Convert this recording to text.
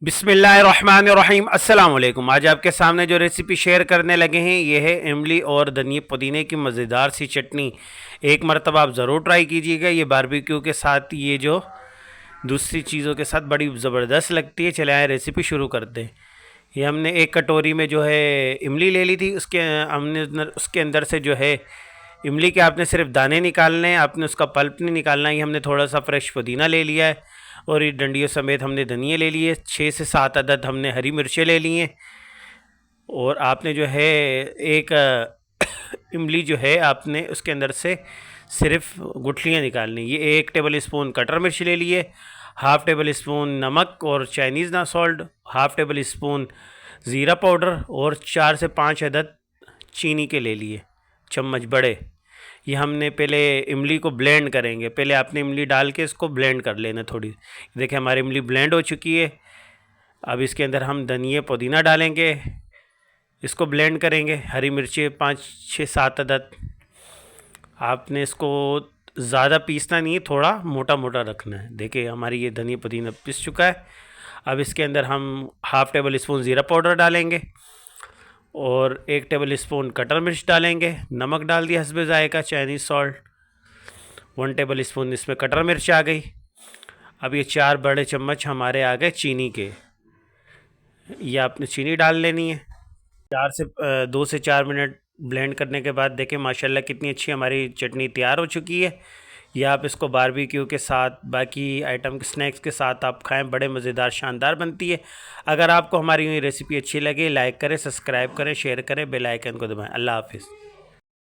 बिस्मिल्लाहिर्रहमानिर्रहीम अस्सलाम वालेकुम। आज आपके सामने जो रेसिपी शेयर करने लगे हैं ये है इमली और धनिया पुदीने की मज़ेदार सी चटनी। एक मरतबा आप ज़रूर ट्राई कीजिएगा। ये बारबेक्यू के साथ, ये जो दूसरी चीज़ों के साथ बड़ी ज़बरदस्त लगती है। चले आए रेसिपी शुरू करते हैं। ये हमने एक कटोरी में जो है इमली ले ली थी। उसके अंदर से जो है इमली के आपने सिर्फ दाने निकालने हैं, आपने उसका पल्प नहीं निकालना। ये हमने थोड़ा सा फ्रेश पुदीना ले लिया है और ये डंडियों समेत हमने धनिया ले लिए। 6 से 7 अदद हमने हरी मिर्चें ले ली हैं। और आपने जो है एक इमली जो है आपने उसके अंदर से सिर्फ गुठलियाँ निकालनी। ये 1 टेबल स्पून कटर मिर्च ले लिए, हाफ़ टेबल स्पून नमक और चाइनीज़ ना सॉल्ट, हाफ़ टेबल स्पून ज़ीरा पाउडर और 4 से 5 अदद चीनी के ले लिए चम्मच बड़े। ये हमने पहले इमली को ब्लेंड करेंगे। पहले आपने इमली डाल के इसको ब्लेंड कर लेना थोड़ी। देखिए हमारी इमली ब्लेंड हो चुकी है। अब इसके अंदर हम धनिया पुदीना डालेंगे, इसको ब्लेंड करेंगे। हरी मिर्ची 5 6 7 अदद। आपने इसको ज़्यादा पीसना नहीं है, थोड़ा मोटा मोटा रखना है। देखिए हमारी ये धनिया पुदीना पिस चुका है। अब इसके अंदर हम हाफ़ टेबल स्पून ज़ीरा पाउडर डालेंगे और 1 टेबल स्पून कटर मिर्च डालेंगे। नमक डाल दिया हस्बे ज़ायका, चाइनीज़ सॉल्ट 1 टेबल स्पून इसमें कटर मिर्च आ गई। अब ये 4 बड़े चम्मच हमारे आ गए चीनी के। ये आपने चीनी डाल लेनी है। 2 से 4 मिनट ब्लेंड करने के बाद देखें माशाल्लाह कितनी अच्छी हमारी चटनी तैयार हो चुकी है। ये आप इसको बारबेक्यू के साथ, बाकी आइटम के स्नैक्स के साथ आप खाएं, बड़े मज़ेदार शानदार बनती है। अगर आपको हमारी ये रेसिपी अच्छी लगे, लाइक करें, सब्सक्राइब करें, शेयर करें, बेल आइकन को दबाएं। अल्लाह हाफिज़।